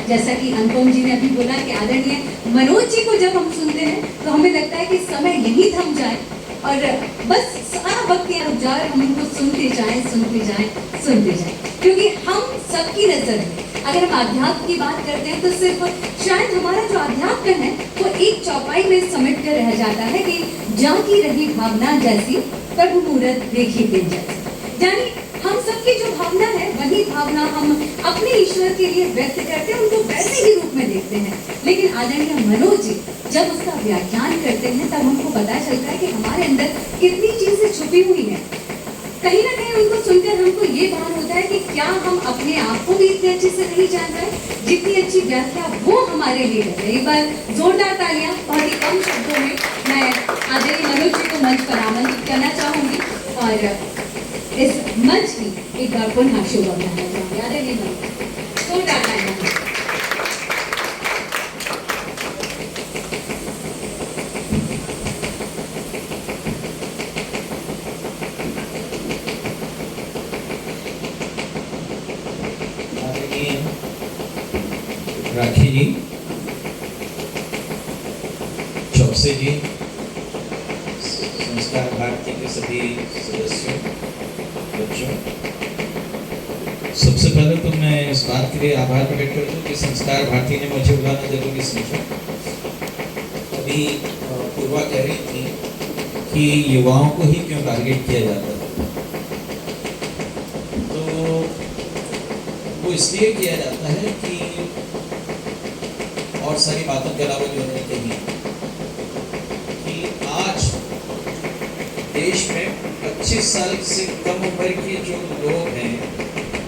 जैसा कि अनुपम जी ने अभी बोला कि आदरणीय मनोज जी को जब हम सुनते हैं तो हमें लगता है कि समय यहीं थम जाए और बस सारा वक्त यहाँ रुक जाए, हम उनको सुनते जाएं, क्योंकि हम सबकी नजर में अगर हम अध्यात्म की बात करते हैं तो सिर्फ शायद हमारा जो अध्यात्म है वो एक चौपाई में समेट कर रह जाता है कि जाती रही भावना जैसी प्रभु मूरत देखी दिन जैसी। यानी हम सबकी जो भावना है वही भावना हम अपने ईश्वर के लिए व्यक्त करते हैं, उनको वैसे ही रूप में देखते हैं। लेकिन आदरणीय मनोज जी जब उसका व्याख्यान करते हैं तब हमको पता चलता है कि हमारे अंदर कितनी चीजें छुपी हुई हैं। कहीं ना कहीं उनको सुनकर हमको ये भान होता है कि क्या हम अपने आप को भी इतने अच्छे से नहीं जान रहे जितनी अच्छी व्याख्या वो हमारे लिए कर रहे हैं। एक बार जोरदार तालियां। बहुत ही कम शब्दों में मैं आदरणीय मनोज जी को मंच पर आमंत्रित करना चाहूंगी और इस मंच की एक बार पुनः शुभ करना चाहूंगी। आदरणीय मनोज जोरदार तालियां। राखी जी, चौकसे जी, संस्कार भारती के सभी सदस्यों, बच्चों, सबसे पहले तो मैं इस बात के लिए आभार प्रकट करता हूँ कि संस्कार भारती ने मुझे बुलाना जरूरी समझा। अभी पूर्वा कह रही थी कि युवाओं को ही क्यों टारगेट किया जाता है, तो वो इसलिए किया जाता है कि और सारी बातों के अलावा जो उन्होंने कही कि आज देश में 25 साल से कम उम्र के जो लोग हैं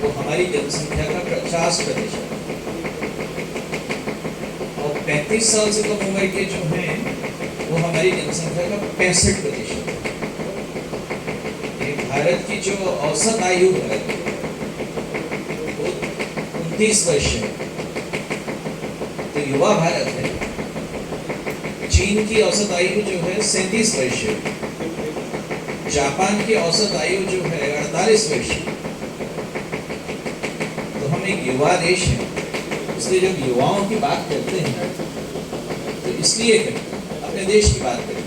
वो हमारी जनसंख्या का 50% और 35 साल से कम उम्र के जो हैं वो हमारी जनसंख्या का 65%। भारत की जो औसत आयु है वो 29 वर्ष है, तो युवा भारत है। चीन की औसत आयु जो है 37 वर्ष है, जापान की औसत आयु जो है 48 वर्ष है। तो हम एक युवा देश है, इसलिए जब युवाओं की बात करते हैं तो इसलिए करते हैं, अपने देश की बात करते हैं।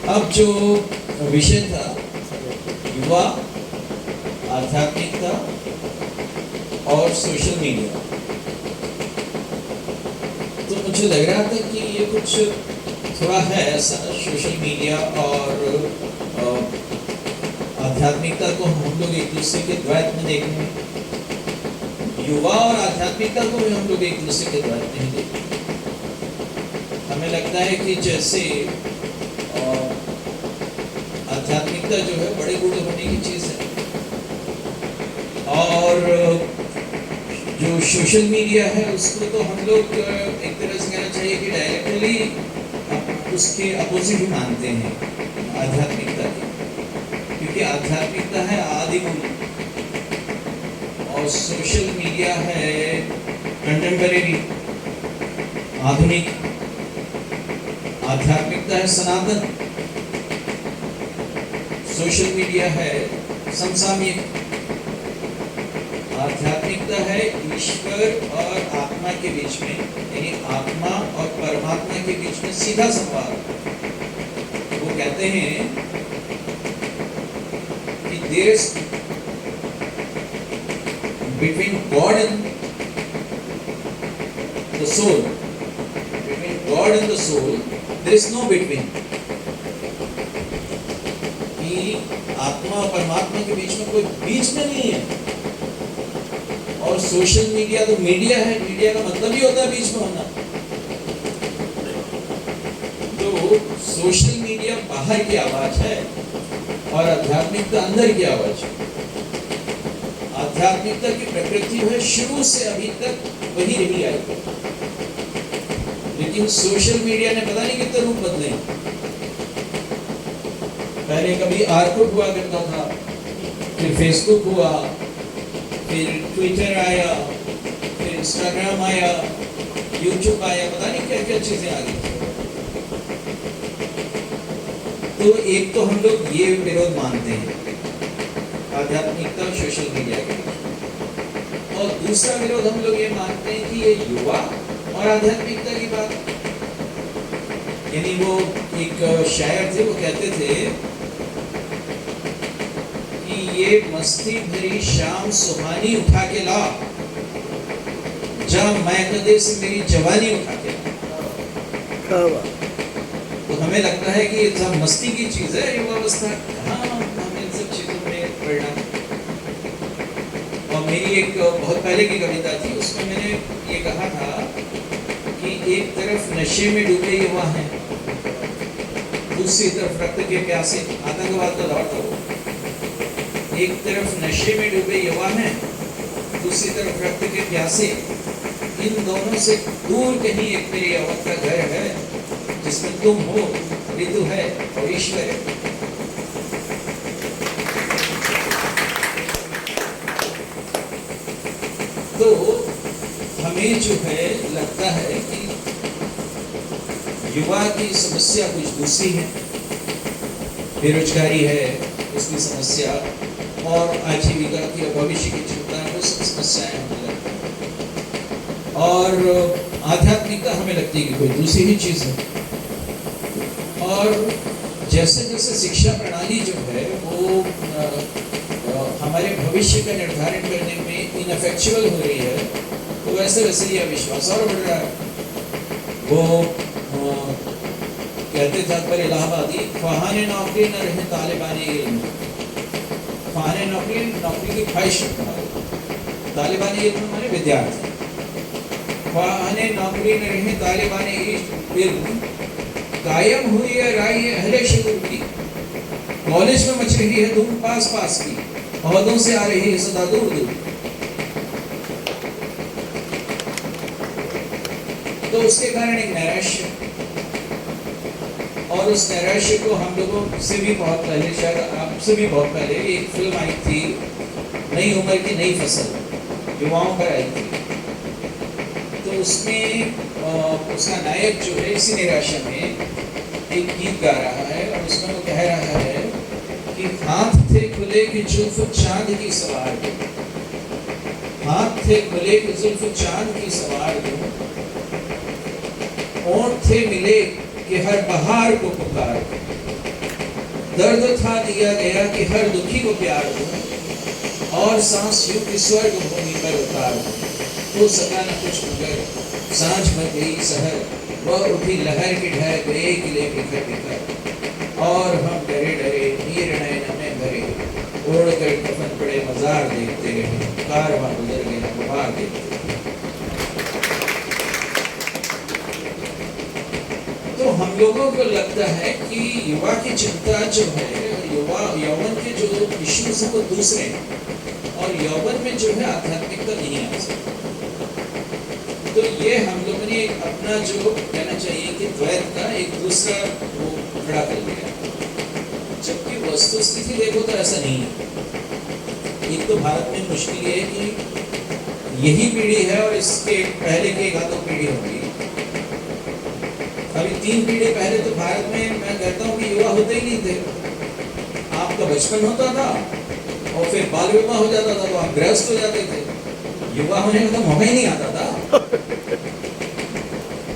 अब जो विषय था युवा, आध्यात्मिकता और सोशल मीडिया, तो मुझे लग रहा था कि ये कुछ थोड़ा है ऐसा, सोशल मीडिया और आध्यात्मिकता को हम लोग एक दूसरे के द्वैत में देख रहे हैं, युवा और आध्यात्मिकता को भी हम लोग एक दूसरे के द्वैत में देख रहे हैं। हमें लगता है कि जैसे आध्यात्मिकता जो है बड़े बूढ़े होने की चीज़ है और जो सोशल मीडिया है उसको तो हम लोग एक तरह से कहना चाहिए कि डायरेक्टली उसके अपोजिट ही मानते हैं आध्यात्मिकता की, क्योंकि आध्यात्मिकता है आदि मूल और सोशल मीडिया है कंटेम्परेरी आधुनिक। आध्यात्मिकता है सनातन, सोशल मीडिया है समसामयिक। आध्यात्मिकता है ईश्वर और आत्मा के बीच में, यानी आत्मा और परमात्मा के बीच में सीधा संवाद। वो कहते हैं कि there is between God and the soul, between God and the soul there is no between. कि आत्मा और परमात्मा के बीच में कोई बीच में नहीं है। और सोशल मीडिया तो मीडिया है, मीडिया का मतलब ही होता है बीच में होना। तो सोशल मीडिया बाहर की आवाज है और आध्यात्मिकता अंदर की आवाज है। आध्यात्मिकता की प्रकृति है शुरू से अभी तक वही रही आई, लेकिन सोशल मीडिया ने पता नहीं कितने रूप बदले। पहले कभी आर्कुट हुआ करता था, फिर फेसबुक हुआ, फिर ट्विटर आया, फिर इंस्टाग्राम आया, यूट्यूब आया, पता नहीं क्या क्या चीजें आ गई। तो एक तो हम लोग ये विरोध मानते हैं आध्यात्मिकता और सोशल मीडिया के, और दूसरा विरोध हम लोग ये मानते हैं कि ये युवा और आध्यात्मिकता की बात, यानी वो एक शायर थे, वो कहते थे कि ये मस्ती भरी शाम सुहानी उठा के ला, जब मैं कदे से मेरी जवानी उठा के ला। तो हमें लगता है कि ये सब मस्ती की चीज है युवावस्था, हाँ हमें इन सब चीजों में पढ़ना। और मेरी एक बहुत पहले की कविता थी, उसमें मैंने ये कहा था कि एक तरफ नशे में डूबे युवा हैं, दूसरी तरफ रक्त के प्यासे, आतंकवाद का दौर था वो। एक तरफ नशे में डूबे युवा हैं, दूसरी तरफ रक्त के प्यासे, इन दोनों से दूर कहीं एक मेरी यौवन का घर है, जिसमें तुम हो, ऋतु है और ईश्वर है। तो हमें जो है लगता है कि युवा की समस्या कुछ दूसरी है, बेरोजगारी है उसकी समस्या, और आजीविका की और भविष्य की चिंता, वो सब समस्याएं हमें लगती हैं। और आध्यात्मिकता हमें लगती है कि कोई दूसरी ही चीज है। और जैसे जैसे शिक्षा प्रणाली जो है वो हमारे भविष्य का निर्धारण करने में इनफेक्चुअल हो रही है, तो वैसे वैसे ये अविश्वास और बढ़ रहा है। वो कहते थे अकबर इलाहाबादी, ख्वाहाने नौकरी न रहे तालिबानी इल्म, ख्वाहाने नौकरी, नौकरी की ख्वाहिश रखना, तालिबानी इल्म हमारे विद्यार्थी, ख्वाहाने नौकरी न रहे तालिबानी इल्म, कायम हुई है राय अहले शुरू की, कॉलेज में मच रही है धूम पास पास की, ओहदों से आ रही है सदा दूर दूर। तो उसके कारण एक नैराश्य, और उस नैराश्य को हम लोगों से भी बहुत पहले, शायद आपसे भी बहुत पहले, एक फिल्म आई थी नई उम्र की नई फसल, युवाओं पर आई थी। तो उसमें उसका नायक जो है इसी निराशा में एक गीत गा रहा है, और उसमें वो कह रहा है कि हाथ थे खुले कि जुल्फ चांद की सवार दो, हाथ थे खुले कि जुल्फ चांद की सवार दो, ओंठ थे मिले कि हर बहार को पुकार दो, दर्द था दिया गया कि हर दुखी को प्यार दो, और सांस यूं कि स्वर्ग भूमि पर उतार दो। हो सका न कुछ मगर सांझ में गई सहर, वह उठी लहर की ढह गए किले बिखर बिखर, और हम डरे डरे नीर नयन में भरे, ओढ़ कर कफन पड़े मजार देखते रहे, कारवां गुजर गया बहार देखते रहे। तो हम लोगों को लगता है कि युवा की चिंता जो है, युवा यौवन के जो इश्यूज हैं वो दूसरे हैं, और यौवन में जो है आध्यात्मिकता नहीं आ सकती। तो ये हम लोगों ने अपना जो कहना चाहिए कि द्वैत का एक दूसरा वो खड़ा कर लिया, जबकि वस्तुस्थिति देखो तो ऐसा नहीं है। एक तो भारत में मुश्किल ये है कि यही पीढ़ी है और इसके पहले के एक आधो पीढ़ी होगी। अभी 3 पीढ़ी पहले तो भारत में मैं कहता हूँ कि युवा होते ही नहीं थे। आपका बचपन होता था और फिर बाल विवाह हो जाता था, तो आप गृहस्थ हो जाते थे, युवा होने का तो मौका ही नहीं आता था।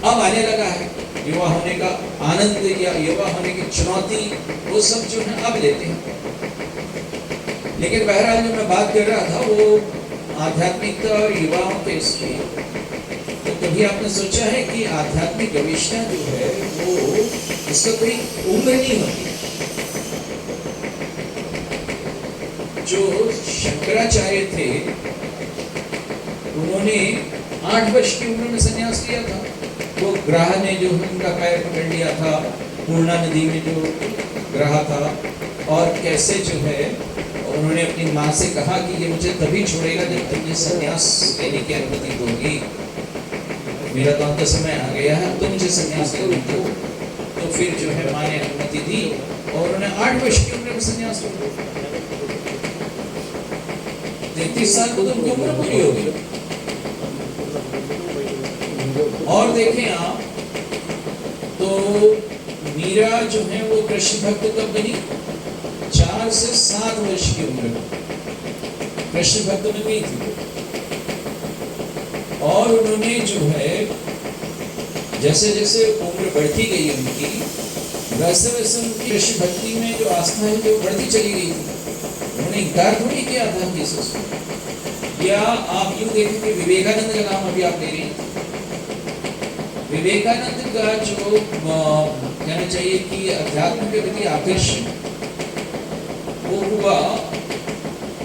अब आने लगा है युवा होने का आनंद या युवा होने की चुनौती, वो सब जो है अब लेते हैं। लेकिन बहरहाल जो मैं बात कर रहा था वो आध्यात्मिकता और युवाओं के इसकी, तो कभी आपने सोचा है कि आध्यात्मिक गवेषणा जो है वो उसका कोई उम्र नहीं होती। जो शंकराचार्य थे उन्होंने 8 वर्ष की उम्र में संन्यास लिया था। वो ग्राह ने जो उनका पैर पकड़ लिया था पूर्णा नदी में, जो ग्राह था, और कैसे जो है उन्होंने अपनी माँ से कहा कि ये मुझे तभी छोड़ेगा जब तुम ये संन्यास लेने की अनुमति दोगी, मेरा तो अंत समय आ गया है, तो मुझे संन्यास लेने दो। तो फिर जो है माँ ने अनुमति दी और उन्होंने 8 वर्ष की उम्र में संन्यास लिया। 33 साल तो उनकी उम्र पूरी हो गई। और देखें आप तो मीरा जो है वो कृष्ण भक्त कब बनी? 4 से 7 वर्ष की उम्र में कृष्ण भक्त में नहीं थी। और उन्होंने जो है जैसे जैसे उम्र बढ़ती गई उनकी, वैसे वैसे उनकी ऋषि भक्ति में जो आस्था है जो बढ़ती चली गई थी। उन्होंने इनकार थोड़ी किया था जीसस को। या आप यूं देखें कि विवेकानंद का नाम अभी आप ले रहे हैं, विवेकानंद का जो कहना चाहिए कि अध्यात्म के प्रति आकर्षण वो हुआ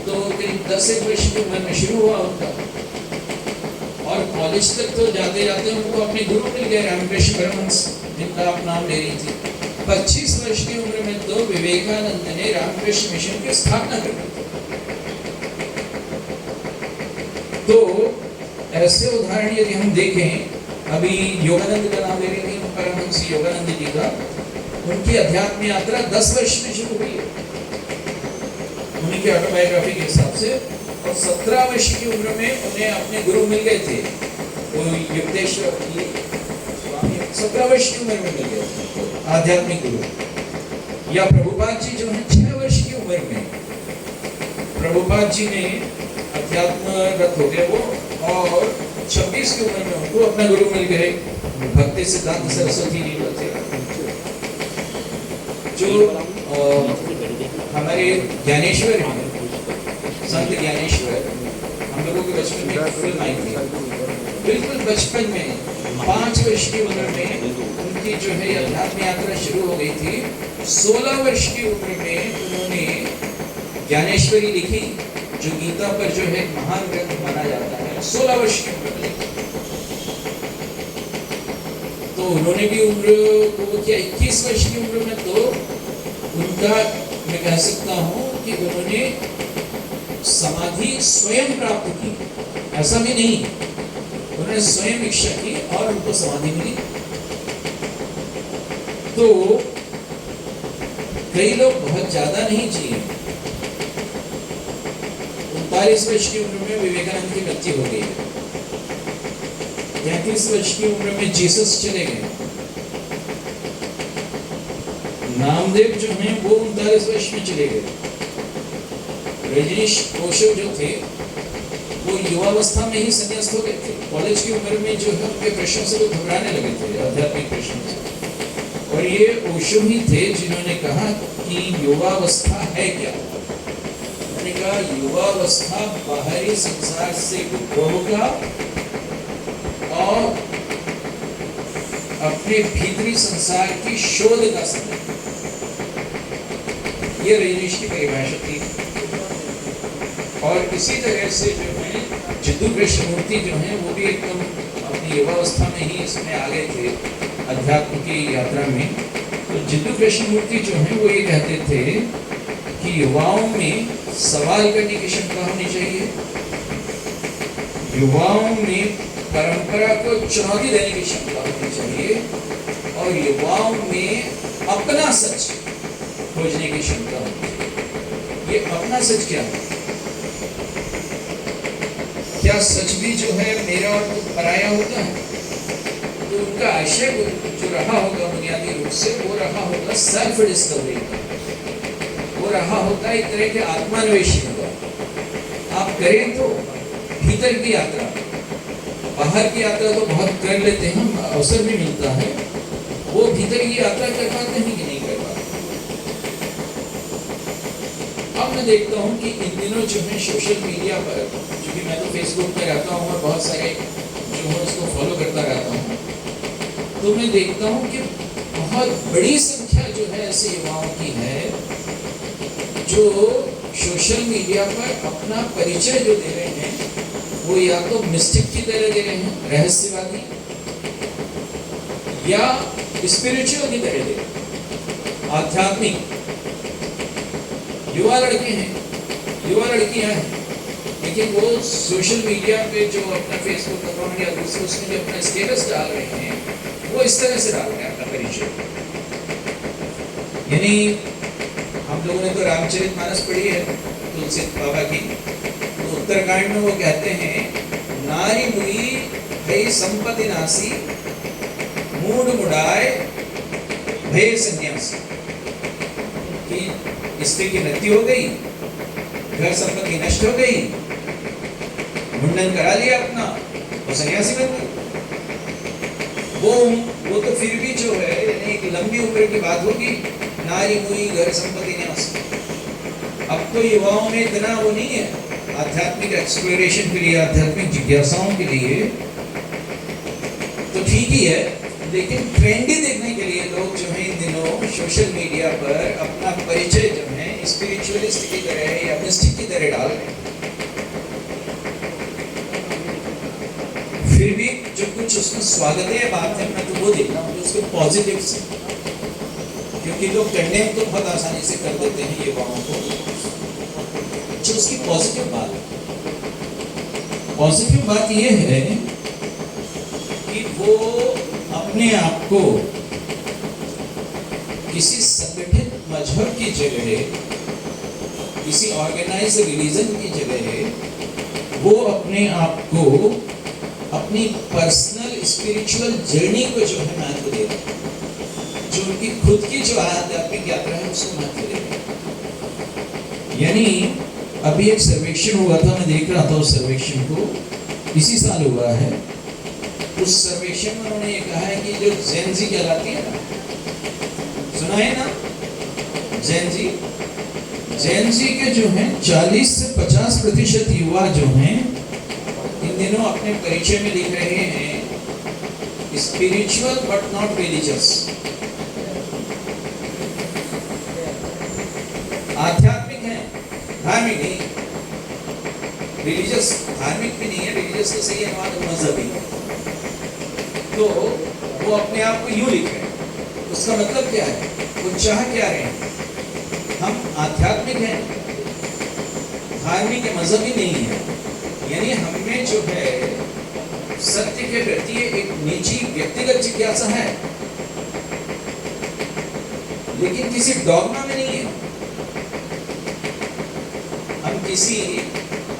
तो करीब 10 वर्ष की उम्र में शुरू हुआ उनका, और कॉलेज तक तो जाते जाते उनको अपने गुरु मिल गए रामकृष्ण परमहंस, जिनका आप नाम ले रही थी। 25 वर्ष की उम्र में तो विवेकानंद ने रामकृष्ण मिशन की स्थापना कर दी। तो ऐसे उदाहरण यदि हम देखें, अभी योगानंद का नाम ले रही थी, परमहंस योगानंद जी का, उनकी अध्यात्म यात्रा 10 वर्ष में शुरू हुई है उन्हीं की ऑटोबायोग्राफी के हिसाब से, और 17 वर्ष की उम्र में उन्हें अपने गुरु मिल गए थे, वो युक्तेश्वर स्वामी 17 वर्ष की उम्र में मिल गए थे आध्यात्मिक गुरु। या प्रभुपाद जी जो है 6 वर्ष की उम्र में प्रभुपाद जी ने अध्यात्म रत हो गए वो, और 26 की उम्र में उनको अपना गुरु मिल गए भक्ति सिद्धांत सरस्वती जी जो हमारे ज्ञानेश्वर हैं, संत ज्ञानेश्वर, हम लोगों के बचपन में फिल्म आई थी, बिल्कुल बचपन में 5 वर्ष की उम्र में उनकी जो है अध्यात्म यात्रा शुरू हो गई थी। 16 वर्ष की उम्र में उन्होंने ज्ञानेश्वरी लिखी, जो गीता पर जो है महान ग्रंथ माना जाता है। 16 वर्ष की उम्र में लिखी, तो उन्होंने भी उम्र को क्या 21 वर्ष की उम्र में तो उनका मैं कह सकता हूँ कि उन्होंने समाधि स्वयं प्राप्त की, ऐसा भी नहीं, उन्होंने स्वयं इच्छा की और उनको समाधि मिली। तो कई लोग बहुत ज्यादा नहीं जिए, 39 वर्ष की उम्र में विवेकानंद की मृत्यु हो गई, 33 वर्ष की उम्र में जीसस चले गए। नामदेव जो हैं वो 39 वर्ष में चले गए। रजनीश कोशव जो थे वो युवावस्था में ही संन्यास्त हो गए थे, कॉलेज की उम्र में जो है उनके प्रश्नों से वो घबराने लगे थे, आध्यात्मिक प्रश्नों से। और ये ओशो ही थे जिन्होंने कहा कि युवावस्था है क्या। उन्होंने कहा युवावस्था बाहरी संसार से विद्रोह का और अपने भीतरी संसार की शोध का समय, ये रजनीश की परिभाषा थी। और इसी तरह से जो है जिद्दू कृष्णमूर्ति जो है वो भी एकदम अपनी युवावस्था में ही इसमें आ गए थे अध्यात्म की यात्रा में। तो जिद्दू कृष्णमूर्ति जो है वो ये कहते थे कि युवाओं में सवाल करने की क्षमता होनी चाहिए, युवाओं में परंपरा को चुनौती देने की क्षमता होनी चाहिए, और युवाओं में अपना सच खोजने की क्षमता होनी चाहिए। ये अपना सच क्या है? क्या सच भी जो है मेरा और पराया होता है? तो उनका आशय जो रहा होगा बुनियादी रूप से वो रहा होगा सेल्फ डिस्कवरी का, वो रहा होगा एक तरह के आत्मान्वेषण का। आप करें तो भीतर की यात्रा, बाहर की यात्रा तो बहुत कर लेते हैं, अवसर भी मिलता है, वो भीतर की यात्रा कर पाते हैं कि नहीं कर पाते। अब मैं देखता हूँ कि इन दिनों जो है सोशल मीडिया पर, क्योंकि मैं तो फेसबुक पे रहता हूँ और बहुत सारे जो है उसको फॉलो करता रहता हूँ, तो मैं देखता हूँ कि बहुत बड़ी संख्या जो है ऐसे युवाओं की है जो सोशल मीडिया पर अपना परिचय जो दे रहे हैं वो या तो मिस्टिक की तरह दे रहे हैं, रहस्यवादी, या स्पिरिचुअल की तरह दे रहे हैं, आध्यात्मिक। युवा लड़के हैं, युवा लड़कियां हैं, लेकिन वो सोशल मीडिया पे जो अपना फेसबुक अकाउंट या दूसरे उसमें जो अपना स्टेटस डाल रहे हैं वो इस तरह से डाल रहे हैं अपना परिचय। यानी हम लोगों ने तो रामचरितमानस पढ़ी है तुलसी बाबा की, तो उत्तरकांड में वो कहते हैं नारी मुई भय संपत्ति नासी, मूड मुड़ाए भय सन्यासी। कि स्त्री की मृत्यु हो गई, घर संपत्ति नष्ट हो गई, मुंडन करा लिया अपना, वो सन्यासी बन गए। वो तो फिर भी जो है यानी एक लंबी उम्र की बात होगी, नारी मुई घर संपत्ति न्यास। अब तो युवाओं में इतना वो नहीं है आध्यात्मिक एक्सप्लोरेशन के लिए, आध्यात्मिक जिज्ञासाओं के लिए तो ठीक ही है, लेकिन ट्रेंडी देखने के लिए लोग जो है इन दिनों सोशल मीडिया पर अपना परिचय जो है स्पिरिचुअलिस्ट की तरह या मिस्टिक की तरह डाल रहे हैं। फिर भी जो कुछ उसमें स्वागत बात है, मैं तो वो देख रहा हूँ उसके पॉजिटिव से, क्योंकि लोग कंडेम तो बहुत आसानी से कर देते हैं युवाओं को। जो उसकी पॉजिटिव बात ये है कि वो अपने आप को किसी संगठित मजहब की जगह, किसी ऑर्गेनाइज्ड रिलीजन की जगह वो अपने आप को अपनी पर्सनल स्पिरिचुअल जर्नी को जो है महत्व दे रहे हैं, जो उनकी खुद की जो आध्यात्मिक यात्रा है उसको महत्व दे रहे हैं। यानी अभी एक सर्वेक्षण हुआ था, मैं देख रहा था उस सर्वेक्षण को, इसी साल हुआ है। उस सर्वेक्षण में उन्होंने ये कहा है कि जो जेन जी कहलाती है ना, सुना है ना जेन जी के जो हैं 40 से 50% युवा जो हैं इन दिनों अपने परिचय में लिख रहे हैं स्पिरिचुअल बट नॉट रिलीजियस। आध्यात्मिक है, धार्मिक नहीं। रिलीजियस धार्मिक भी नहीं है, रिलीजियस तो सही है, मजहबी। तो वो अपने आप को यूं लिख रहे हैं, उसका मतलब क्या है, वो चाह क्या रहे हैं, हम आध्यात्मिक हैं, धार्मिक मजहबी नहीं है। यानी हमें जो है सत्य के प्रति एक निजी व्यक्तिगत जिज्ञासा है, लेकिन किसी डॉगमा में नहीं है। हम किसी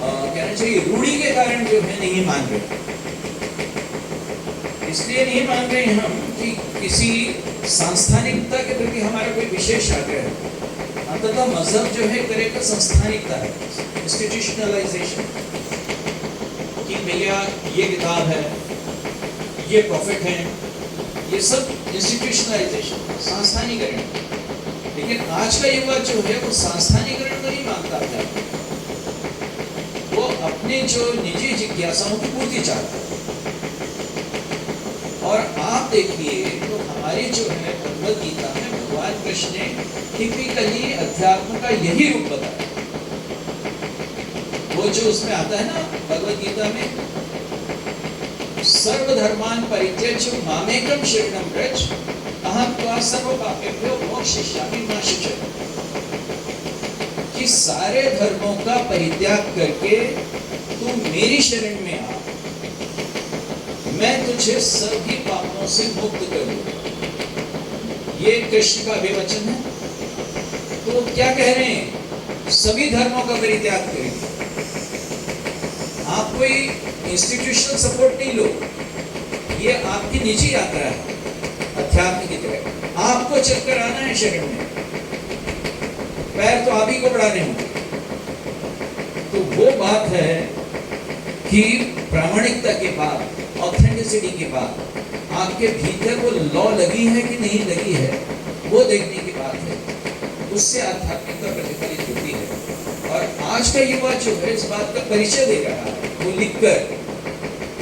कहना चाहिए रूढ़ी के कारण जो है नहीं मान रहे। इसलिए नहीं मान रहे हम कि किसी सांस्थानिकता के प्रति हमारा कोई विशेष आग्रह है। अंततः मजहब जो है तरह का संस्थानिकता है, इंस्टीट्यूशनलाइजेशन, कि भैया ये किताब है, ये प्रॉफिट है, ये सब इंस्टीट्यूशनलाइजेशन, संस्थानीकरण। लेकिन आज का युवा जो है वो संस्थानीकरण को नहीं मानता था, वो अपने जो निजी जिज्ञासाओं की पूर्ति चाहता है। और आप देखिए तो हमारी जो है भगवद गीता में भगवान कृष्ण ने टिपिकली अध्यात्म का यही रूप बताया। वो जो उसमें आता है ना भगवद गीता में, सर्वधर्मान परित्यज्य मामेकं शरणं व्रज अहं त्वा सर्व पापेभ्यो मोक्षयिष्यामि मा शुचः। कि सारे धर्मों का परित्याग करके तू मेरी शरण में आ, मैं तुझे सभी पापों से मुक्त करूं। ये कृष्ण का अभिवचन है। तो क्या कह रहे हैं, सभी धर्मों का परित्याग करेंगे। आप कोई इंस्टीट्यूशनल सपोर्ट नहीं लो, ये आपकी निजी यात्रा है अध्यात्म की तरह। आपको चलकर आना है शरण में, पैर तो आप ही को बढ़ाने होंगे। तो वो बात है कि प्रामाणिकता के बाद, ऑथेंटिसिटी के बाद आपके भीतर वो लॉ लगी है कि नहीं लगी है, वो देखने की बात है। उससे आध्यात्मिकता प्रतिफलित होती है। और आज का युवा जो है इस बात का परिचय दे रहा है, वो लिखकर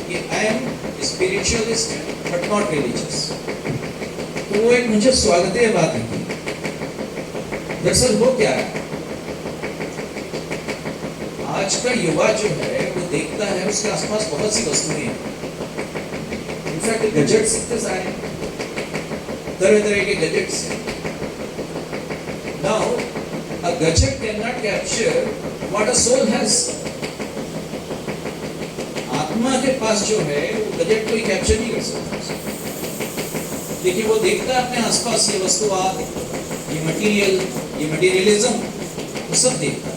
कि I am spiritualist but not religious. तो वो एक मुझे स्वागत बात है। दरअसल वो क्या है, आज का युवा जो है वो देखता है उसके आसपास बहुत सी वस्तुएं हैं। इनफैक्ट गैजेट्स इतने सारे, तरह तरह के गैजेट्स हैं। Now a gadget cannot capture what a soul has. आत्मा के पास जो है वो गैजेट कोई कैप्चर नहीं कर सकता। देखिए वो देखता है अपने आसपास ये वस्तुवाद, ये मटेरियल, ये मटेरियलिज्म, वो सब देखता है।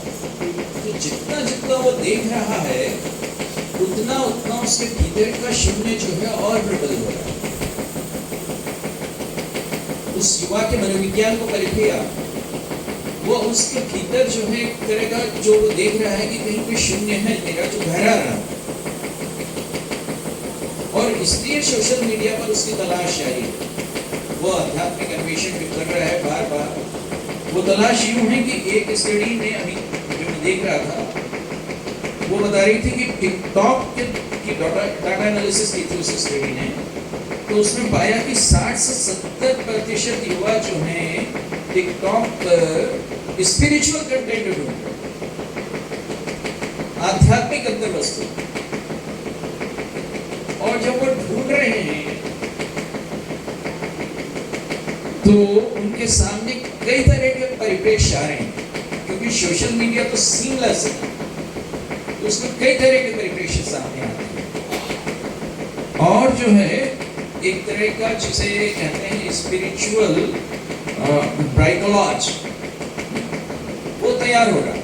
तो जितना जितना वो देख रहा है उतना उतना उसके भीतर का शून्य जो है और प्रबल हो रहा है। उस युवा के मनोविज्ञान को परखिए आप, वो उसके भीतर जो है एक तरह का जो वो देख रहा है कि कहीं कोई शून्य है मेरा जो बहरा रहा। और इसलिए सोशल मीडिया पर उसकी तलाश जारी है। वो आध्यात्मिक अन्वेषण भी कर रहा है बार बार। वो तलाश यूं है कि एक स्टडी में अभी जो मैं देख रहा था, वो बता रही थी कि टिकटॉक की डाटा एनालिसिस की थी उस स्टडी ने, तो उसमें पाया कि 60 से 70% युवा जो हैं टिकटॉक पर स्पिरिचुअल कंटेंट ढूंढ रहे हैं, आध्यात्मिक अंतर वस्तु। और जब वो ढूंढ रहे हैं तो उनके सामने कई तरह के परिप्रेक्ष्य आ रहे हैं, क्योंकि सोशल मीडिया तो सीमलेस है, तो उसमें कई तरह के परिप्रेक्ष्य सामने आते हैं। और जो है एक तरह का जिसे कहते हैं स्पिरिचुअल ब्राइकोलॉज, वो तैयार हो रहा है।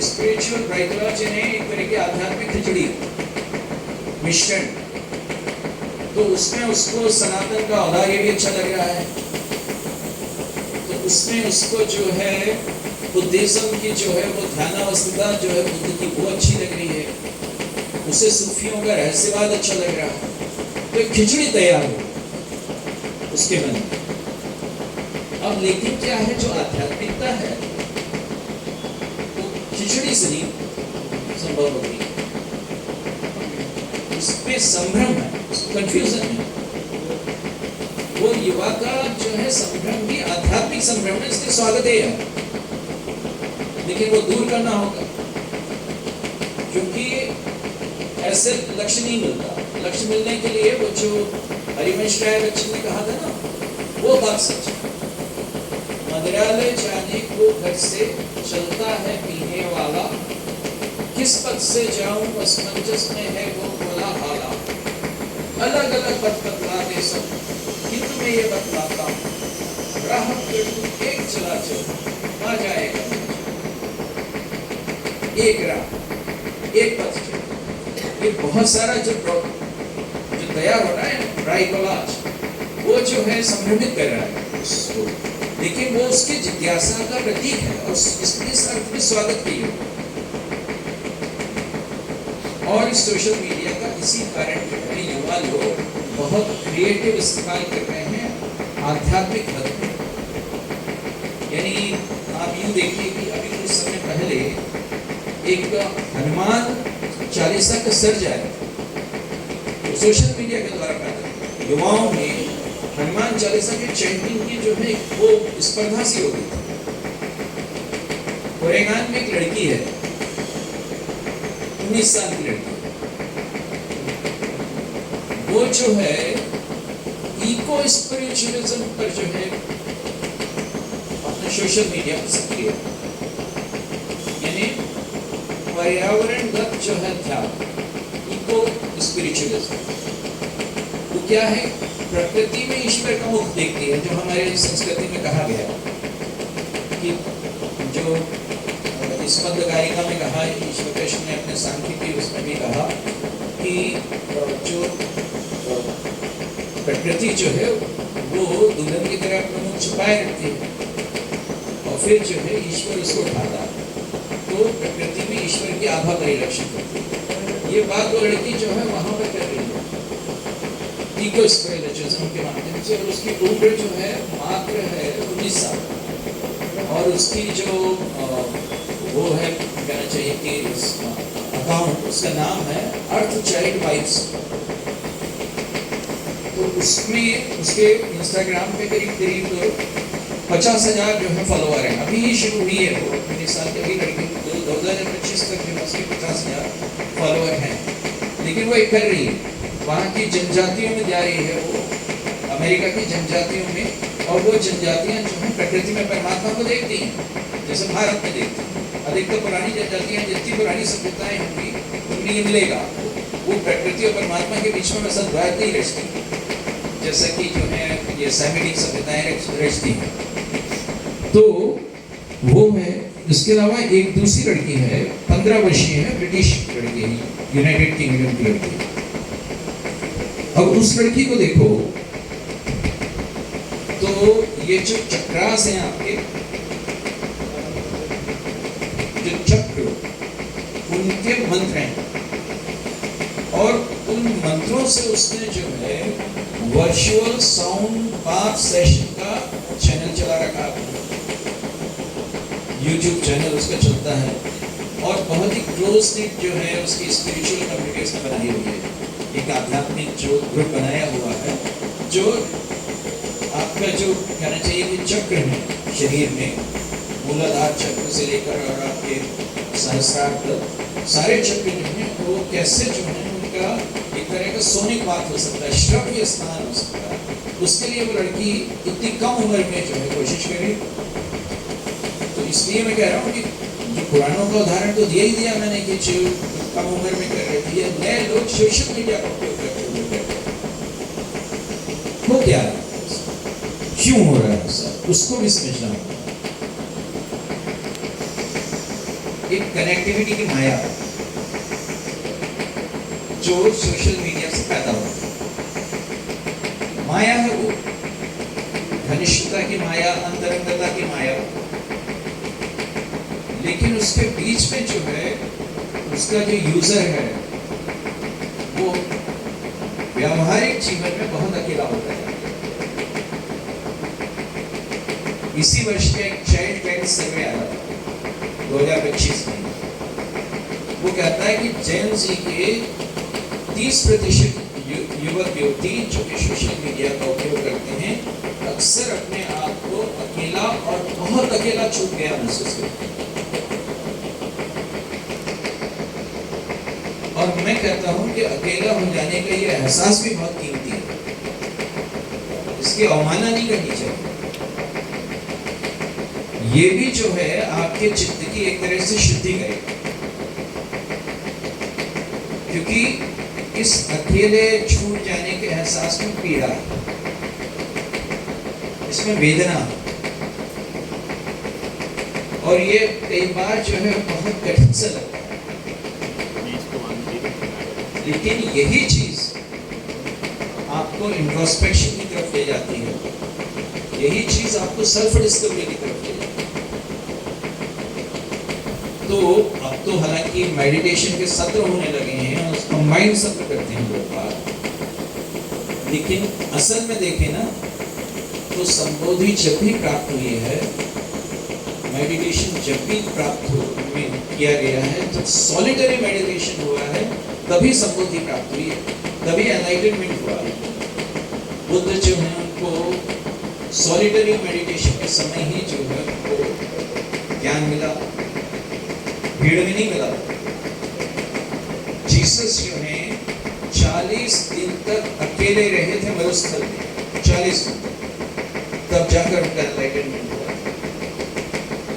स्पिरिचुअल ब्राइकोलॉज यानी एक तरह की आध्यात्मिक खिचड़ी मिश्रण। तो उसमें उसको सनातन का औदार्य भी अच्छा लग रहा है, तो उसमें उसको जो है बुद्धिज्म की जो है वो ध्यानावस्था जो है बुद्ध की वो अच्छी लग रही है, उसे सूफियों का रहस्यवाद अच्छा लग रहा है। तो एक खिचड़ी तैयार हो उसके मन में। अब लेकिन क्या है, जो आध्यात्मिकता है वो खिचड़ी से नहीं संभव होती, उसमें संभ्रम है, कंफ्यूजन है। वो युवा का जो है संभ्रम भी आध्यात्मिक संभ्रम है, इसलिए स्वागत है, लेकिन वो दूर करना होगा, क्योंकि ऐसे लक्ष्य नहीं मिलता। लक्ष्य मिलने के लिए वो जो हरिवंश राय बच्चन ने कहा था ना, वो बात सच है। मंदिरालय जाने को घर से चलता है पीने वाला, किस पथ से जाऊं असमंजस में है वो बोला हाला। अलग अलग पथ बतलाते सब, किंतु मैं ये बतलाता हूं, राह करूं एक चला चल आ जाएगा, एक राह एक पथ चल। ये बहुत सारा जो तैयार हो रहा है ब्राइकोलॉज, वो जो है संभ्रमित कर रहा है उसको, लेकिन वो उसकी जिज्ञासा का प्रतीक है और इसलिए इस अर्थ में स्वागत की है। और इस सोशल मीडिया का इसी कारण जो है युवा लोग बहुत क्रिएटिव इस्तेमाल कर रहे हैं आध्यात्मिक मत में। यानी आप यूं देखिए कि अभी कुछ समय पहले एक हनुमान चालीसा का सर्ज आया, तो सोशल मीडिया के द्वारा पैदा युवाओं में हनुमान चालीसा की चैंटिंग की जो है वो स्पर्धा सी हो गई। ओरेगन में एक लड़की है, 19 साल की लड़की, वो जो है इको स्पिरिचुअलिज्म पर जो है अपने सोशल मीडिया पर सक्रिय, यानी पर्यावरणगत जो है ध्यान, इको स्पिरिचुअलिज्म। वो क्या है, प्रकृति में ईश्वर का मुख देखती है, जो हमारे संस्कृति में कहा गया कि जो इस पद गायिका में कहा, ईश्वर कृष्ण ने अपने सांख्यिकी उसमें भी कहा कि जो प्रकृति जो है वो दुल्हन की तरह अपना मुख छुपाए रखती है और फिर जो है ईश्वर उसको उठाता है, तो प्रकृति में ईश्वर की आभा परिलक्षित होती है। ये बात वो लड़की जो है वहां पर कर रही है इको स्पिरिचुअलिज्म के माध्यम से, और उसकी उम्र जो है मात्र है 19 साल, और उसकी जो वो है कहना चाहिए कि अकाउंट, उसका नाम है अर्थ चाइल्ड वाइब्स। तो उसमें उसके इंस्टाग्राम पे करीब 50,000 जो है फॉलोअर हैं। अभी ही शुरू हुई है वो, 19 साल की अभी लड़की, 2025 तक जो उसके 50,000 फॉलोअर हैं, लेकिन वो एक कर रही है, वहाँ की जनजातियों में जा रही है, वो अमेरिका की जनजातियों में, और वो जनजातियाँ जो हैं प्रकृति में परमात्मा को देखती हैं, जैसे भारत में देखती हैं। अधिकतर पुरानी जनजातियाँ, जितनी पुरानी सभ्यताएं होंगी उनमें ये मिलेगा, वो प्रकृति और परमात्मा के बीच में सद्भाव नहीं रचती, जैसा कि जो है ये सैमिटिक सभ्यताएं रचती हैं। तो वो है। इसके अलावा एक दूसरी लड़की है, 15 वर्षीय है, ब्रिटिश लड़की है, यूनाइटेड किंगडम की लड़की। अब उस लड़की को देखो तो ये जो चक्रास हैं आपके, जो चक्र, उनके मंत्र हैं, और उन मंत्रों से उसने जो है वर्चुअल साउंड पाथ सेशन का चैनल चला रखा है, यूट्यूब चैनल उसका चलता है, और बहुत ही क्लोज निट जो है उसकी स्पिरिचुअल कम्युनिटी उसने बनाई हुई है। एक आध्यात्मिक जो ग्रुप बनाया हुआ है, जो आपका जो कहना चाहिए कि चक्र है शरीर में, मूलाधार चक्र से लेकर और आपके सहस्रार तक सारे चक्र जो हैं वो कैसे जो है उनका एक तरह का सोनिक बात हो सकता है, श्रव्य स्थान हो सकता है। उसके लिए वो लड़की इतनी कम उम्र में जो है कोशिश करे। तो इसलिए मैं कह रहा हूँ कि जो पुरानों का उदाहरण तो दिया ही दिया मैंने कि जो कम उम्र में कर रहे थे, नए लोग सोशल मीडिया का उपयोग करते हुए वो क्या है, क्यों हो रहा है सर, उसको भी समझना होगा। एक कनेक्टिविटी की माया जो सोशल मीडिया से पैदा होती है, माया है वो, घनिष्ठता की माया, अंतरंगता की माया, लेकिन उसके बीच में जो है उसका जो यूजर है वो व्यावहारिक जीवन में बहुत अकेला होता है। इसी वर्ष का एक चाइल्ड गाइड सर्वे आया था 2025 में, वो कहता है कि जेन जी के 30% युवक युवती जो कि सोशल मीडिया का उपयोग करते हैं अक्सर अपने आप को अकेला और बहुत अकेला छूट गया महसूस करते हैं। और मैं कहता हूं कि अकेला हो जाने का ये एहसास भी बहुत कीमती है, इसकी अवमानना नहीं करनी चाहिए। ये भी जो है आपके चित्त की एक तरह से शुद्धि करेगा, क्योंकि इस अकेले छूट जाने के एहसास में पीड़ा है, इसमें वेदना, और ये कई बार जो है बहुत कठिन सा लगता है। लेकिन यही चीज आपको इंट्रोस्पेक्शन की तरफ ले जाती है, यही चीज आपको सेल्फ डिस्कवरी की तरफ ले जाती है। तो अब तो हालांकि मेडिटेशन के सत्र होने लगे हैं और कंबाइंड सत्र करते हैं लोग बात, लेकिन असल में देखें ना तो संबोधि जब भी प्राप्त हुई है, मेडिटेशन जब भी प्राप्त किया गया है, तो सॉलिटरी मेडिटेशन हुआ है, तभी संबोधि प्राप्त हुई है, तभी एनलाइटनमेंट हुआ है। बुद्ध जो है उनको सॉलिटरी मेडिटेशन के समय ही जो है उनको ज्ञान मिला, भीड़ में नहीं मिला। जीसस जो है 40 दिन तक अकेले रहे थे मरुस्थल में, 40 दिन तक, तब जाकर उनका एनलाइटनमेंट हुआ।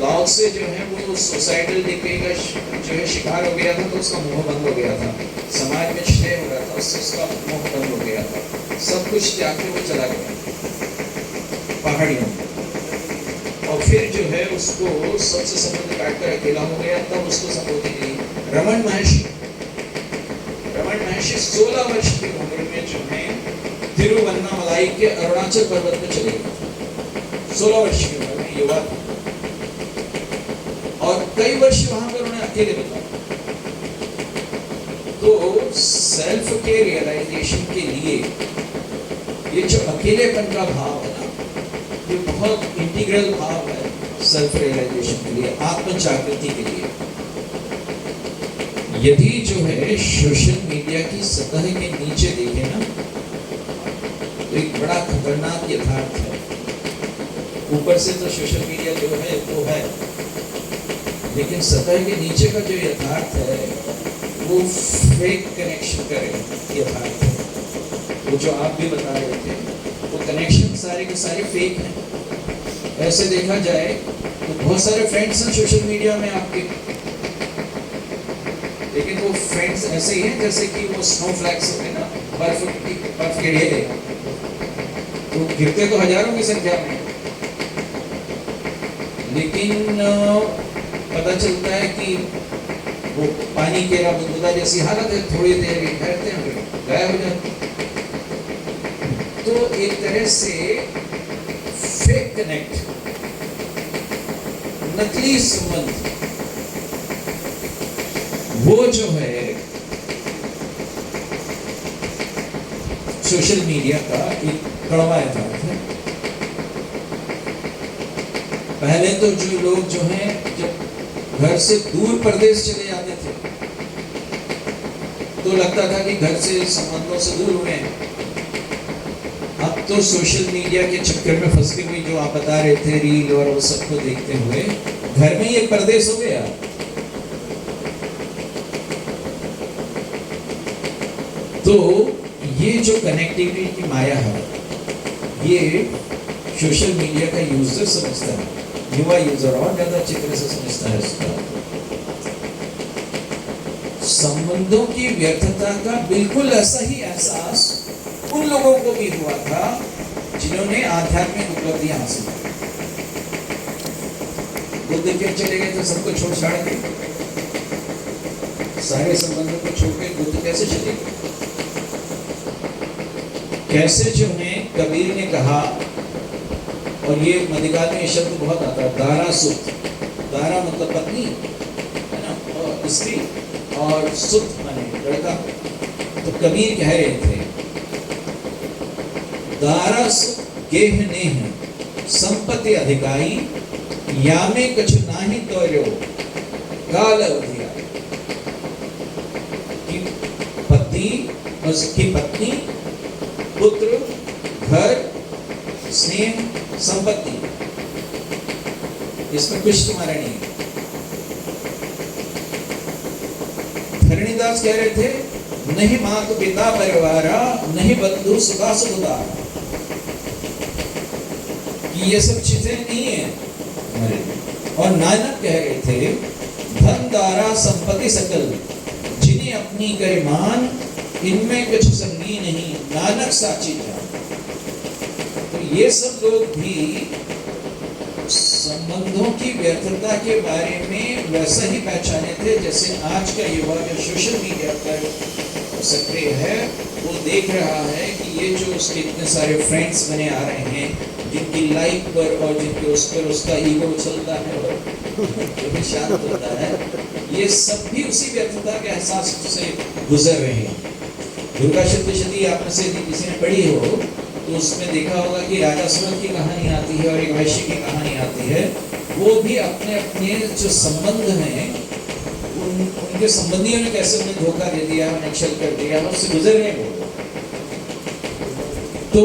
लाओ से जो है वो सोसाइटल डिके का जो है शिकार हो गया था, तो उसका मुंह बंद हो गया था, समाज में क्षय हो रहा था, उससे उसका मुंह बंद हो गया था, सब कुछ त्याग के वो चला गया पहाड़ियों में। और फिर जो है उसको सबसे संबंध काटकर अकेला हो गया, तब उसको संबोधि मिली। रमन महर्षि 16 वर्ष की उम्र में जो है तिरुवन्नामलाई के अरुणाचल पर्वत में चले गए, 16 वर्ष की उम्र में युवा, और कई वर्ष वहां पर उन्हें अकेले बिताए। तो सेल्फ के रियलाइजेशन के लिए ये जो अकेलेपन का भाव है ना, ये बहुत इंटीग्रल भाव है सेल्फ रियलाइजेशन के लिए, आत्म जागृति के लिए। यदि जो है सोशल मीडिया की सतह के नीचे देखें ना, तो एक बड़ा खतरनाक यथार्थ है। ऊपर से तो सोशल मीडिया जो है वो है, लेकिन सतह के नीचे का जो यथार्थ है वो फेक कनेक्शन का यथार्थ है। वो जो आप भी बता रहे थे, वो कनेक्शन सारे के सारे फेक हैं। ऐसे देखा जाए तो बहुत सारे फ्रेंड्स हैं सोशल मीडिया में आपके, लेकिन वो फ्रेंड्स ऐसे ही हैं जैसे कि वो स्नोफ्लैक्स होते ना, बर्फ के ढेले, तो गिरते तो हजारों की संख्या में, लेकिन पता चलता है कि वो पानी के बुदबुदा जैसी हालत है, थोड़ी देर ठहरते हैं गायब हो जाते। तो एक तरह से फेक कनेक्ट, नकली संबंध, वो जो है सोशल मीडिया का एक कड़वा यथार्थ है। पहले तो जो लोग जो हैं जब घर से दूर प्रदेश चले जाते थे तो लगता था कि घर से संबंधों से दूर हुए हैं। अब तो सोशल मीडिया के चक्कर में फंसती हुई जो आप बता रहे थे रील और वो सबको देखते हुए घर में ही एक परदेश हो गया। तो ये जो कनेक्टिविटी की माया है ये सोशल मीडिया का यूजर समझता है, युवा यूजर और ज्यादा अच्छी तरह से समझता है इसका। संबंधों की व्यर्थता का बिल्कुल ऐसा ही एहसास उन लोगों को भी हुआ था जिन्होंने आध्यात्मिक उपलब्धियां हासिल की। बुद्ध जब चले गए तो सबको छोड़ छाड़ के सारे संबंधों को छोड़ के बुद्ध कैसे चले गए? कैसे जो है कबीर ने कहा, और ये मध्यकाल में ये शब्द बहुत आता है, दारा सुत। दारा मतलब पत्नी है ना, और स्त्री, और सुत माने लड़का। तो कबीर कह रहे थे दारा सुत गेह नेह संपत्ति अधिकारी यामे कछु नाही तोर्यो काल अवधिया। कि पति और उसकी पत्नी, पुत्र, घर, स्नेह, संपत्ति, इसमें कुछ तुम्हारा नहीं है। धरणीदास कह रहे थे नहीं मात पिता परिवारा नहीं बंधु सुखा सुखदार, कि ये सब चीजें नहीं है हमारे। और नानक कह रहे थे धन दारा संपत्ति सकल जिन्हें अपनी गरिमान इनमें कुछ संगी नहीं नानक साची जान। तो ये सब लोग भी संबंधों की व्यर्थता के बारे में वैसा ही पहचाने थे जैसे आज का युवा जो सोशल मीडिया पर सक्रिय है वो देख रहा है कि ये जो उसके इतने सारे फ्रेंड्स बने आ रहे हैं जिनकी लाइक पर और जिनके उस पर उसका ईगो चलता है और जो भी शांत होता है, ये सब भी उसी व्यर्थता के एहसास से गुजर रहे हैं। दुर्गा सप्तशती आप में से यदि किसी ने पढ़ी हो तो उसमें देखा होगा कि राजा सूरत की कहानी आती है और एक वैश्य की कहानी आती है। वो भी अपने अपने जो संबंध हैं उनके संबंधियों ने कैसे उन्हें धोखा दे दिया, उन्हें छल कर दिया, उससे गुजर रहे वो। तो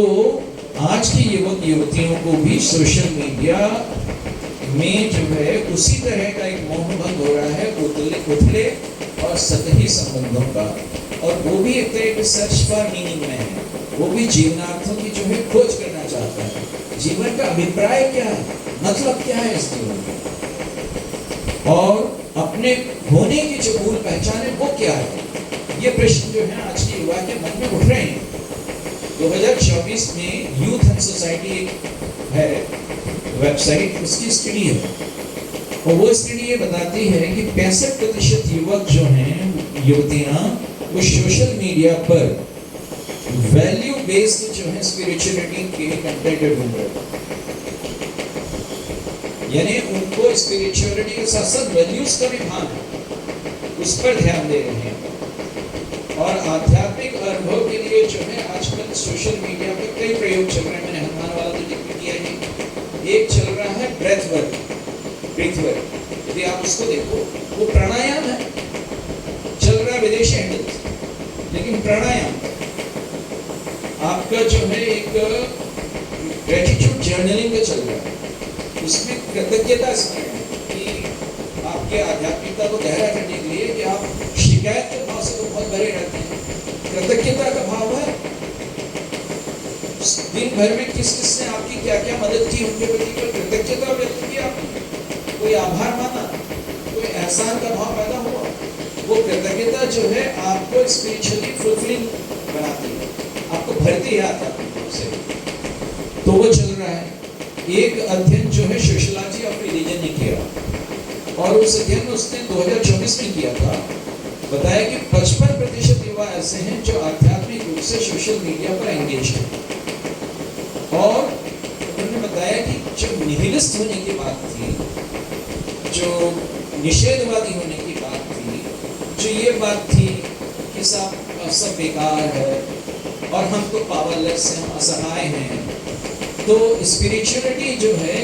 आज के युवक युवतियों को भी सोशल मीडिया में जो है उसी तरह का एक मोहभंग हो रहा है उथले और सतही संबंधों का, और वो भी एक तरह के सर्च फॉर मीनिंग में है। वो भी जीवनार्थों की जो है खोज करना चाहता है। जीवन का अभिप्राय क्या है, मतलब क्या है इस जीवन में, और अपने होने की जो मूल पहचान है वो क्या है। ये प्रश्न जो है आज के युवा के मन में उठ रहे हैं। 2024 में यूथ एंड सोसाइटी है वेबसाइट, उसकी स्टडी है और वो स्टडी ये बताती है कि 65% युवक जो हैं, युवतियां, वो सोशल मीडिया पर वैल्यू बेस्ड जो है स्पिरिचुअलिटी के कंटेंट ढूंढ रहे हैं। यानी उनको स्पिरिचुअलिटी के साथ साथ वैल्यूज का भी भान है, उस पर ध्यान दे रहे हैं। और आध्यात्मिक अनुभव के लिए जो है आजकल सोशल मीडिया पर कई प्रयोग चल रहे हैं। मैंने हनुमान वाला तो जिक्र किया ही। एक चल रहा है ब्रेथ वर्क, यदि आप उसको देखो वो प्राणायाम है, चल रहा है विदेशी हैंडल, लेकिन प्राणायाम आपका जो है एक ग्रेटिट्यूड जर्नलिंग का चल रहा है। उसमें कृतज्ञता स्मरण है कि आपके आध्यात्मिकता को गहरा करने के लिए कि आप शिकायत के भाव से तो बहुत भरे रहते हैं, कृतज्ञता का भाव है। दिन भर में किस किसने आपकी क्या क्या मदद की उनके प्रति कोई कृतज्ञता व्यक्त की, आपने कोई आभार माना, कोई एहसान का भाव पैदा हुआ। वो कृतज्ञता जो है आपको स्पिरिचुअली फुलफिलिंग बनाती है, आपको भरती है आध्यात्मिक से। तो वो चल रहा है। एक अध्ययन जो है सोशियोलॉजी ऑफ रिलीजन ने किया और उस अध्ययन में उसने 2024 में किया था। बताया कि 55% युवा ऐसे हैं जो आध्यात्मिक रूप से सोशल मीडिया पर एंगेज हैं। और उन्होंने बताया कि जो निहिलिस्ट होने की बात थी, जो निषेधवादी होने की बात थी, जो ये बात थी कि सब बेकार है और हम तो पावरलेस हैं, हम असहाय हैं। तो स्पिरिचुअलिटी जो है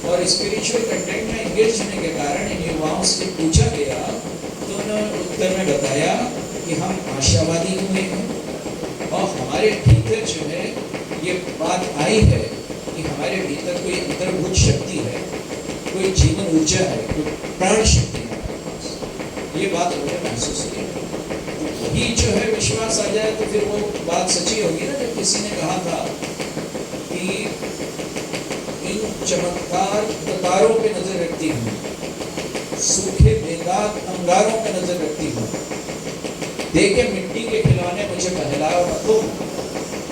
और स्पिरिचुअल कंटेंट में एंगेज होने के कारण इन युवाओं से पूछा गया तो उन्होंने उत्तर में बताया कि हम आशावादी हुए हैं और हमारे भीतर जो है ये बात आई है कि हमारे भीतर कोई अंतर्भूत शक्ति है, कोई जीवन ऊर्जा है, कोई प्राण शक्ति है। ये बात उन्होंने महसूस की। वही जो है विश्वास आ जाए तो फिर वो बात सच्ची होगी ना, जब किसी ने कहा था कि इन चमत्कार तारों पे नजर रखती हूँ, सूखे बेदाग अंगारों पे नजर रखती हूँ, देखे मिट्टी के खिलौने मुझे बहलाओ रखो,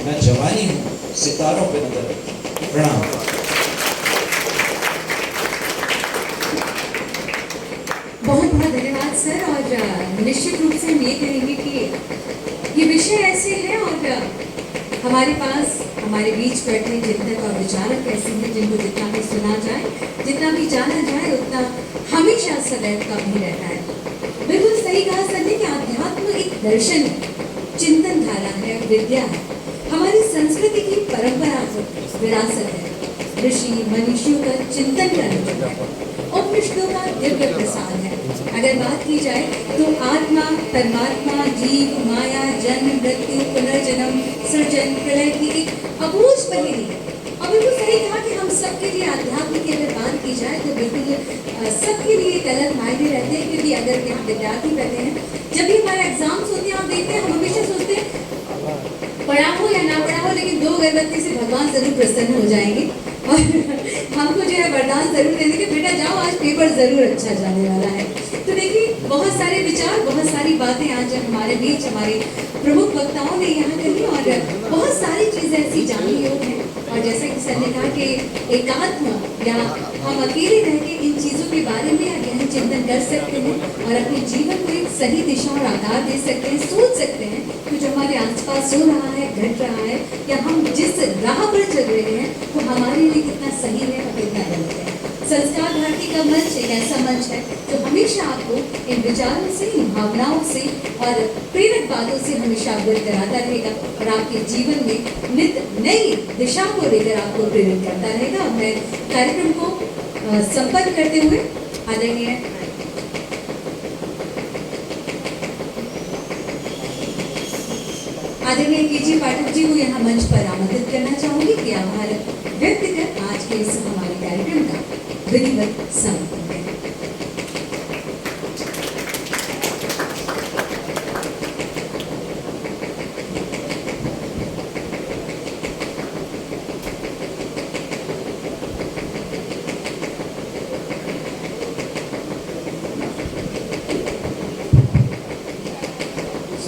मैं जवानी हूँ सितारों पे नजर रखती हूँ। प्रणाम। बहुत बहुत धन्यवाद सर। और निश्चित रूप से हम ये कहेंगे कि ये विषय ऐसे हैं और हमारे पास हमारे बीच बैठे चिंतक और विचारक ऐसे हैं जिनको जितना भी सुना जाए, जितना भी जाना जाए, उतना हमेशा सदैव कम ही रहता है। बिल्कुल सही कहा सर ने कि अध्यात्म एक दर्शन है, चिंतन धारा है, विद्या है, हमारी संस्कृति की परंपरा विरासत है, ऋषि मनीषियों का चिंतन का अनुभव है, उपनिषदों का दिव्य प्रसाद है। अगर बात की जाए तो आत्मा, परमात्मा, जीव, माया, जन्म, मृत्यु, पुनर्जन्म, सृजन, प्रलय की एक अबूझ पहेली है। और बिल्कुल सही कहा कि हम सबके लिए अध्यात्म की अगर बात की जाए तो बिल्कुल सबके लिए एक अलग मायने रहते हैं, क्योंकि अगर यहाँ विद्यार्थी रहते हैं, जब भी हमारे एग्जाम्स होते हैं, हम देखते हैं, हम हमेशा सोचते हैं पढ़ा हो या ना पढ़ा हो, लेकिन 2 अगरबत्ती से भगवान जरूर प्रसन्न हो जाएंगे और हमको जो है वरदान जरूर दे देंगे, बेटा जाओ आज पेपर जरूर अच्छा जाने वाला है। तो देखिए बहुत सारे विचार, बहुत सारी बातें आज हमारे बीच हमारे प्रमुख वक्ताओं ने यहाँ कही और बहुत सारी चीजें ऐसी जानने योग हैं। और जैसा कि सर ने कहा कि एकात्म या हम अकेले रह के इन चीजों के बारे में गहन चिंतन कर सकते हैं और अपने जीवन को एक सही दिशा और आकार दे सकते हैं, सोच सकते हैं कि जो हमारे आसपास हो रहा है, घट रहा है, या हम जिस राह पर चल रहे हैं वो हमारे लिए कितना सही है और कितना गलत है। संस्कार भारती का मंच एक ऐसा मंच है जो हमेशा आपको इन विचारों से, इन भावनाओं से और प्रेरक बातों से हमेशा अवगत कराता रहेगा और आपके जीवन में नित नई दिशा को लेकर आपको प्रेरित करता रहेगा। और मैं कार्यक्रम को संपन्न करते हुए आदरणीय केजी पाठक जी को यहाँ मंच पर आमंत्रित करना चाहूंगी कि आभार व्यक्त कर आज के इस हमारे कार्यक्रम का विधिवत समापन करें।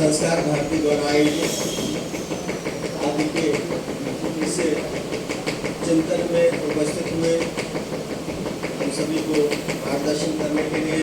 संस्कार भारती द्वारा आयोजित आदि के इस चिंतन में उपस्थित हुए हम सभी को मार्गदर्शन करने के लिए